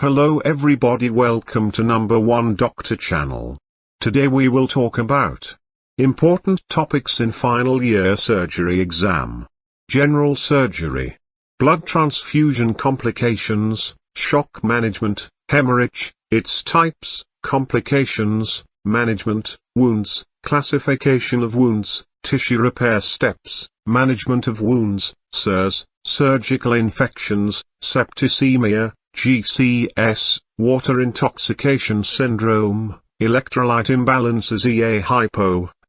Hello everybody, welcome to No1doctor channel. Today we will talk about important topics in final year surgery exam. General surgery, blood transfusion complications, shock management, hemorrhage, its types, complications, management, wounds, classification of wounds, tissue repair steps, management of wounds, SIRS, surgical infections, septicemia, GCS, water intoxication syndrome, electrolyte imbalances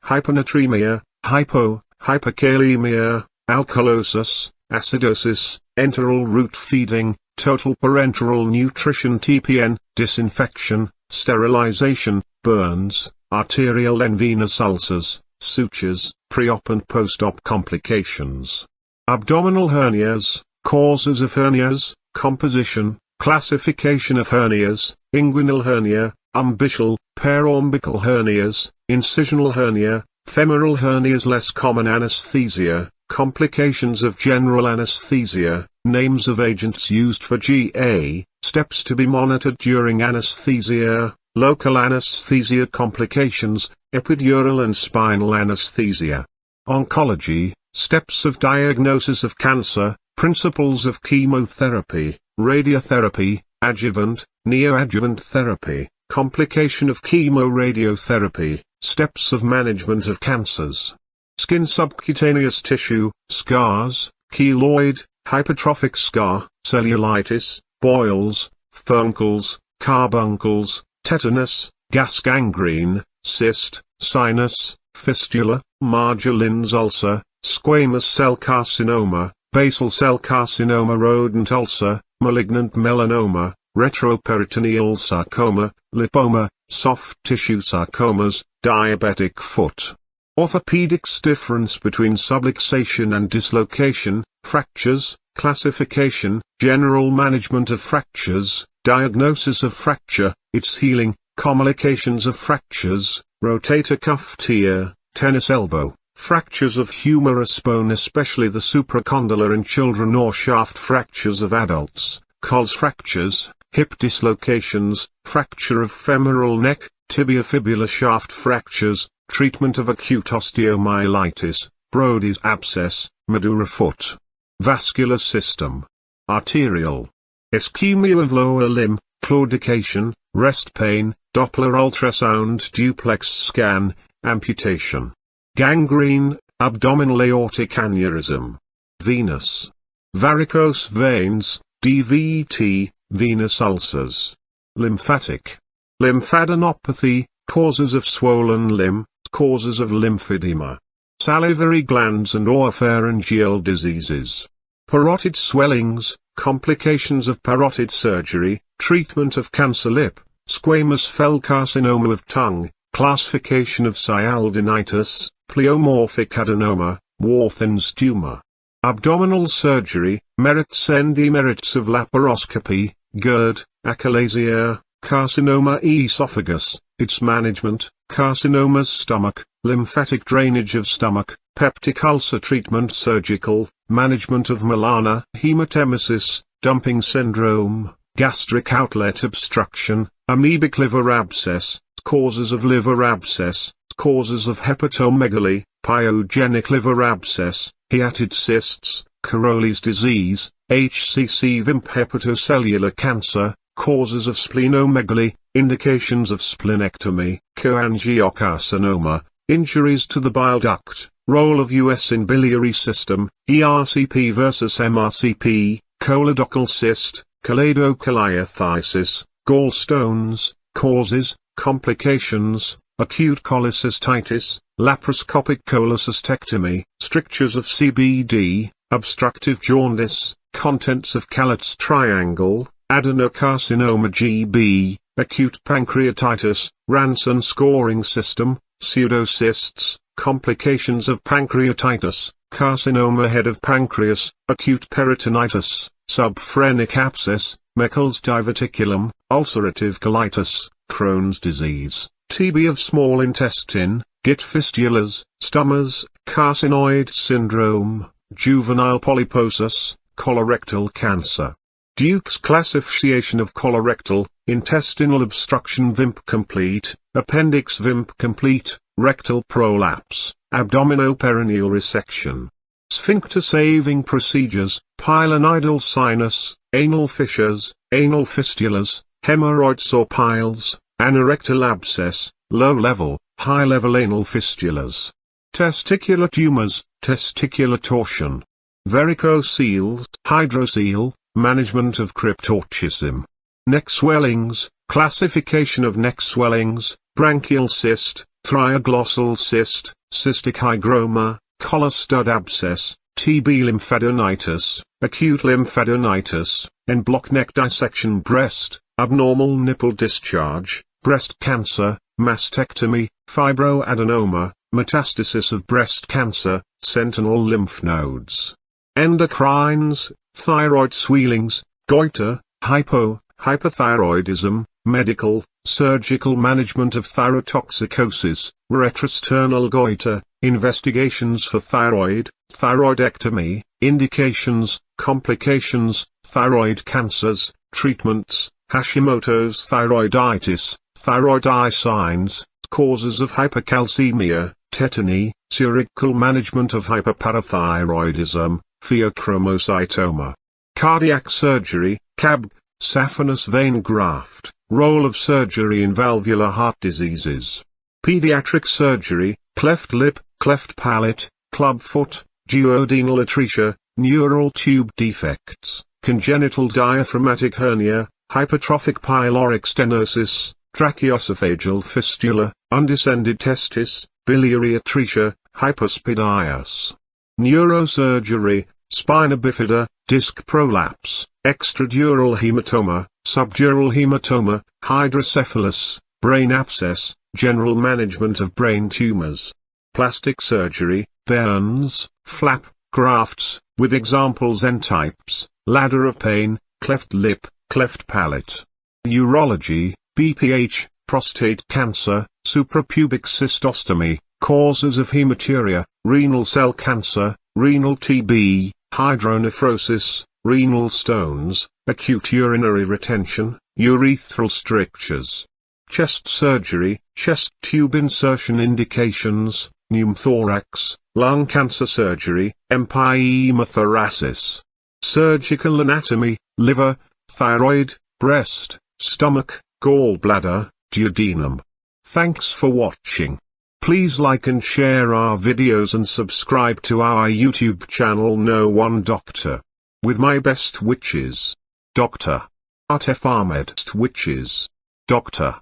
hyponatremia, hyperkalemia, alkalosis, acidosis, enteral root feeding, total parenteral nutrition TPN, disinfection, sterilization, burns, arterial and venous ulcers, sutures, pre-op and post-op complications. Abdominal hernias, causes of hernias, composition, classification of hernias, inguinal hernia, umbilical, paraumbilical hernias, incisional hernia, femoral hernias. Less common anesthesia, complications of general anesthesia, names of agents used for GA, steps to be monitored during anesthesia, local anesthesia complications, epidural and spinal anesthesia. Oncology, steps of diagnosis of cancer, principles of chemotherapy, radiotherapy, adjuvant, neoadjuvant therapy, complication of chemoradiotherapy, steps of management of cancers. Skin subcutaneous tissue, scars, keloid, hypertrophic scar, cellulitis, boils, furuncles, carbuncles, tetanus, gas gangrene, cyst, sinus, fistula, Marjolin's ulcer, squamous cell carcinoma, basal cell carcinoma, rodent ulcer, malignant melanoma, retroperitoneal sarcoma, lipoma, soft tissue sarcomas, diabetic foot. Orthopedics, difference between subluxation and dislocation, fractures, classification, general management of fractures, diagnosis of fracture, its healing, complications of fractures, rotator cuff tear, tennis elbow, fractures of humerus bone especially the supracondylar in children or shaft fractures of adults, Colles fractures, hip dislocations, fracture of femoral neck, tibia-fibula shaft fractures, treatment of acute osteomyelitis, Brodie's abscess, Medulla foot. Vascular system. Arterial. Ischemia of lower limb, claudication, rest pain, Doppler ultrasound duplex scan, amputation. Gangrene, abdominal aortic aneurysm. Venous. Varicose veins, DVT, venous ulcers. Lymphatic. Lymphadenopathy, causes of swollen limb, causes of lymphedema. Salivary glands and oropharyngeal diseases. Parotid swellings, complications of parotid surgery, treatment of cancer lip, squamous cell carcinoma of tongue, classification of sialdinitis, pleomorphic adenoma, Warthin's tumor. Abdominal surgery, merits and demerits of laparoscopy, GERD, achalasia, carcinoma esophagus, its management, carcinomas stomach, lymphatic drainage of stomach, peptic ulcer treatment, surgical, management of melana, hematemesis, dumping syndrome, gastric outlet obstruction, amoebic liver abscess, causes of liver abscess, causes of hepatomegaly, pyogenic liver abscess, hiatid cysts, Caroli's disease, HCC vimp hepatocellular cancer, causes of splenomegaly, indications of splenectomy, CHOANGIOCARCINOMA, injuries to the bile duct, role of US in biliary system, ERCP versus MRCP, choledochal cyst, choledocholithiasis, gallstones, causes, complications, acute cholecystitis, laparoscopic cholecystectomy, strictures of CBD, obstructive jaundice, contents of Callett's triangle, adenocarcinoma GB, acute pancreatitis, Ranson scoring system, pseudocysts, complications of pancreatitis, carcinoma head of pancreas, acute peritonitis, subphrenic abscess, Meckel's diverticulum, ulcerative colitis, Crohn's disease, TB of small intestine, git fistulas, stomas, carcinoid syndrome, juvenile polyposis, colorectal cancer. Duke's classification of colorectal, intestinal obstruction VIMP complete, appendix VIMP complete, rectal prolapse, abdominoperineal resection. Sphincter saving procedures, pilonidal sinus, anal fissures, anal fistulas, hemorrhoids or piles, anorectal abscess, low-level, high-level anal fistulas. Testicular tumors, testicular torsion. Varicocele, hydrocele, management of cryptorchism. Neck swellings, classification of neck swellings, branchial cyst, thrioglossal cyst, cystic hygroma, collar stud abscess, TB lymphadenitis, acute lymphadenitis, en-bloc neck dissection breast, abnormal nipple discharge, breast cancer, mastectomy, fibroadenoma, metastasis of breast cancer, sentinel lymph nodes. Endocrines, thyroid swellings, goiter, hypothyroidism, medical, surgical management of thyrotoxicosis, retrosternal goiter, investigations for thyroid, thyroidectomy, indications, complications, thyroid cancers, treatments, Hashimoto's thyroiditis, thyroid eye signs, causes of hypercalcemia, tetany, cervical management of hyperparathyroidism, pheochromocytoma. Cardiac surgery, CAB, saphenous vein graft, role of surgery in valvular heart diseases. Pediatric surgery, cleft lip, cleft palate, clubfoot, duodenal atresia, neural tube defects, congenital diaphragmatic hernia, hypertrophic pyloric stenosis, tracheoesophageal fistula, undescended testis, biliary atresia, hypospadias. Neurosurgery, spina bifida, disc prolapse, extradural hematoma, subdural hematoma, hydrocephalus, brain abscess, general management of brain tumors. Plastic surgery, burns, flap, grafts, with examples N-types, ladder of pain, cleft lip, cleft palate. Urology, BPH, prostate cancer, suprapubic cystostomy, causes of hematuria, renal cell cancer, renal TB, hydronephrosis, renal stones, acute urinary retention, urethral strictures. Chest surgery, chest tube insertion indications, pneumothorax, lung cancer surgery, empyemothoracis. Surgical anatomy, liver, thyroid, breast, stomach, gallbladder, duodenum. Thanks for watching. Please like and share our videos and subscribe to our YouTube channel No1doctor. With my best wishes. Dr. Atef Ahmed Wishes. Dr.